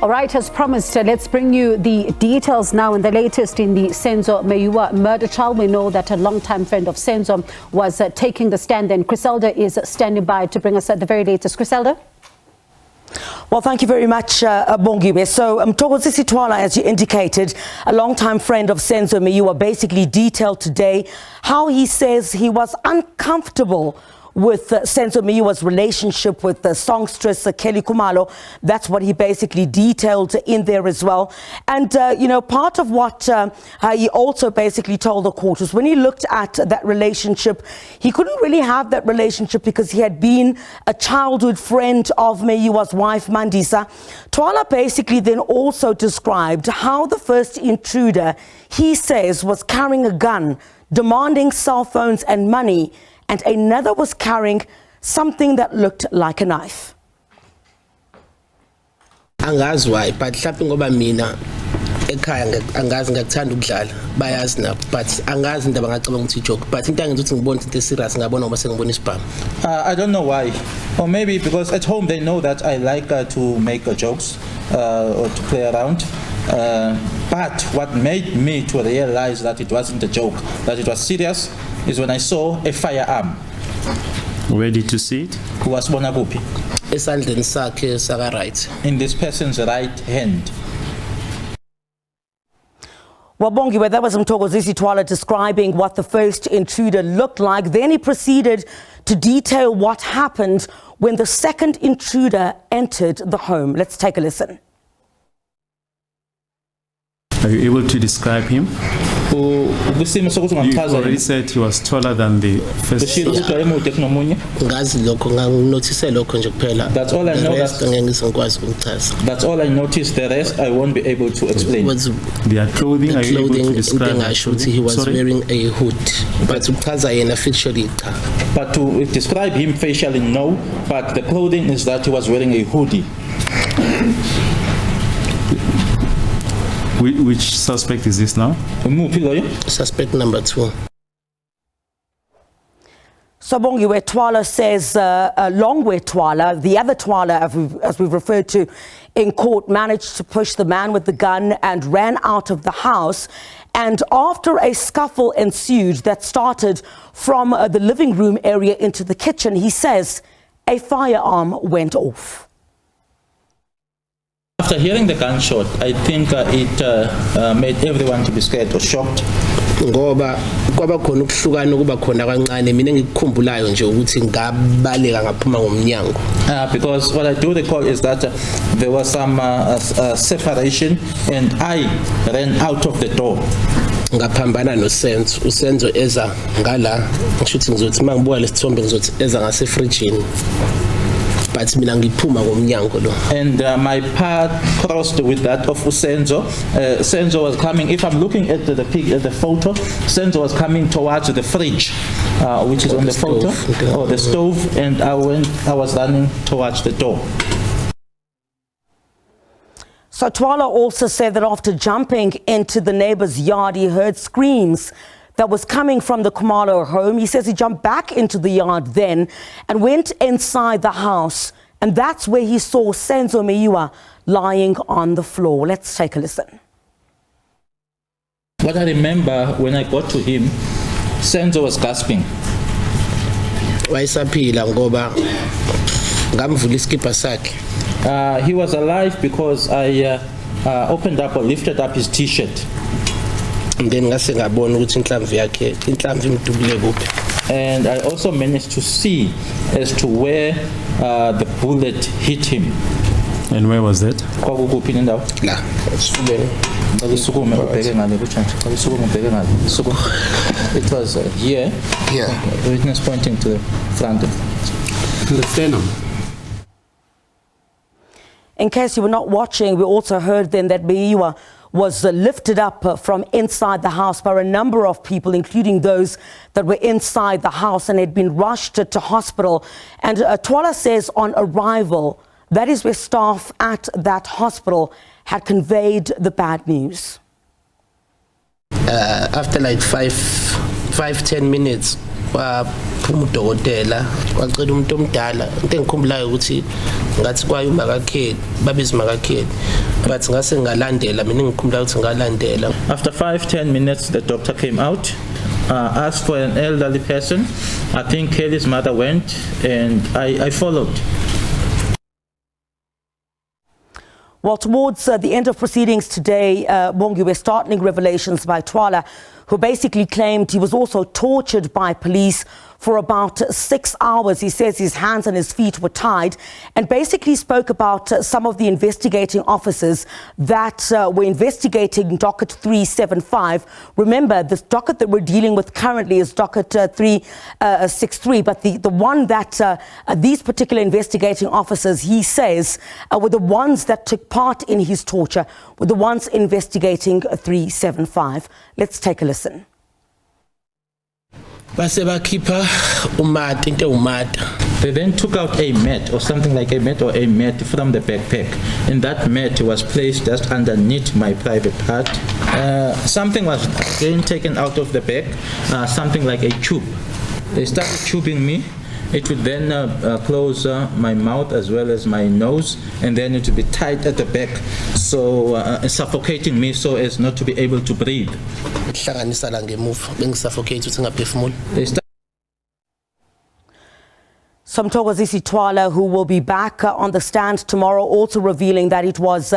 All right, as promised, let's bring you the details now and the latest in the Senzo Meyiwa murder trial. We know that a longtime friend of Senzo was taking the stand, and Chriselda is standing by to bring us the very latest. Chriselda? Well, thank you very much, Bongiwe. So, Mthokozisi Thwala, as you indicated, a longtime friend of Senzo Meyiwa, basically detailed today how he says he was uncomfortable with Senzo Meyiwa's relationship with the songstress Kelly Khumalo. That's what he basically detailed in there as well. And, you know, part of what he also basically told the court was when he looked at that relationship, he couldn't really have that relationship because he had been a childhood friend of Meyiwa's wife, Mandisa. Thwala basically then also described how the first intruder, he says, was carrying a gun, demanding cell phones and money, and another was carrying something that looked like a knife. Angazi why, but mhlawumbe ngoba mina ekhaya angazi ngakuthanda ukudlala bayazi nabo, but angazi into abangacabanga ukuthi joke, but into angenza ukuthi ngibone into serious ngabona ngoba sengibona isibhamu. I don't know why, or maybe because at home they know that I like to make jokes or to play around. But what made me to realize that it wasn't a joke, that it was serious, is when I saw a firearm. Where did you see it? Who was Bonaguppi? Esandleni sakhe saka right. In this person's right hand. Well, Bongiwe, that was Mthokozisi Thwala describing what the first intruder looked like. Then he proceeded to detail what happened when the second intruder entered the home. Let's take a listen. Are you able to describe him? You already said he was taller than the first. That's all I know. That's all I noticed. The rest I won't be able to explain. Their clothing, are you able to describe? He was wearing a hood, but to describe him facially, no. But the clothing is that he was wearing a hoodie. Which suspect is this now? Suspect number 2. So Bongiwe, Thwala says, Longwe Thwala, the other Thwala, as we've referred to in court, managed to push the man with the gun and ran out of the house. And after a scuffle ensued that started from the living room area into the kitchen, he says a firearm went off. After hearing the gunshot, I think it made everyone to be scared or shocked. Ngoba kwaba khona ukuhlukana kuba khona kancane mina ngikukhumbulayo nje ukuthi ngabaleka ngaphuma ngomnyango. Because what I do recall is that there was some separation and I ran out of the door. Ngaphambana noSenzo, uSenzo eza ngala ngishuthi ngizothi mangibuka lesithombe ngizothi eza ngase-fridge. And my path crossed with that of Senzo. Senzo was coming. If I'm looking at the photo, Senzo was coming towards the fridge, which is on the photo, or the stove, and I was running towards the door. So Thwala also said that after jumping into the neighbor's yard, he heard screams that was coming from the Khumalo home. He says he jumped back into the yard then and went inside the house. And that's where he saw Senzo Meyiwa lying on the floor. Let's take a listen. What I remember when I got to him, Senzo was gasping. He was alive because I opened up or lifted up his t-shirt. And I also managed to see as to where the bullet hit him. And where was that? It was here. Yeah. The witness pointing to the front of the sternum. In case you were not watching, we also heard then that Meyiwa was lifted up from inside the house by a number of people, including those that were inside the house, and had been rushed to hospital. And Thwala says on arrival, that is where staff at that hospital had conveyed the bad news. After like 5-10 minutes, waphuma udokotela wacela umuntu omdala into engikhumbulayo ukuthi ngathi kwayo makakheli babiza makakheli but ngase ngalandela mina ngikhumbula ukuthi ngalandela. After 5-10 minutes the doctor came out, asked for an elderly person. I think Kelly's mother went and I followed. Well, towards the end of proceedings today, Bongi, were startling revelations by Thwala, who basically claimed he was also tortured by police for about 6 hours. He says his hands and his feet were tied, and basically spoke about some of the investigating officers that were investigating docket 375. Remember, the docket that we're dealing with currently is docket 363, but the one that these particular investigating officers, he says, were the ones that took part in his torture, were the ones investigating 375. Let's take a listen. They then took out a mat or something like a mat or a mat from the backpack, and that mat was placed just underneath my private part. Something was then taken out of the bag, something like a tube. They started tubing me. It would then close my mouth as well as my nose, and then it would be tight at the back, so suffocating me so as not to be able to breathe. Mthokozisi Thwala, who will be back on the stand tomorrow, also revealing that it was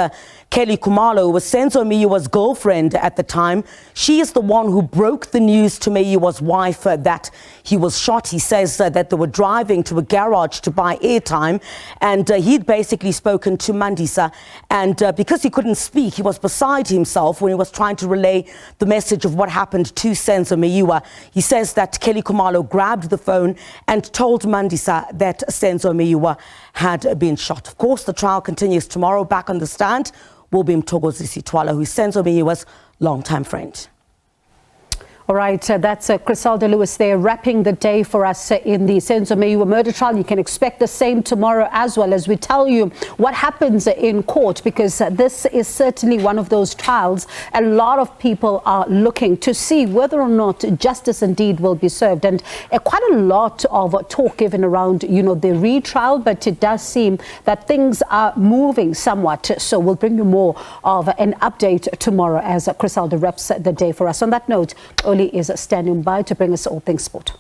Kelly Khumalo, who was Senzo Meyiwa's girlfriend at the time. She is the one who broke the news to Meyiwa's wife that he was shot. He says that they were driving to a garage to buy airtime, and he'd basically spoken to Mandisa, and because he couldn't speak, he was beside himself when he was trying to relay the message of what happened to Senzo Meyiwa. He says that Kelly Khumalo grabbed the phone and told Mandisa that Senzo Meyiwa had been shot. Of course, the trial continues tomorrow. Back on the stand will be Mthokozisi Thwala, who is Senzo Meyiwa's longtime friend. All right, that's Chriselda Lewis there wrapping the day for us in the Senzo Meyiwa murder trial. You can expect the same tomorrow as well, as we tell you what happens in court, because this is certainly one of those trials a lot of people are looking to see whether or not justice indeed will be served. And quite a lot of talk given around, you know, the retrial, but it does seem that things are moving somewhat. So we'll bring you more of an update tomorrow as Chriselda wraps the day for us. On that note, Oli is standing by to bring us all things sport.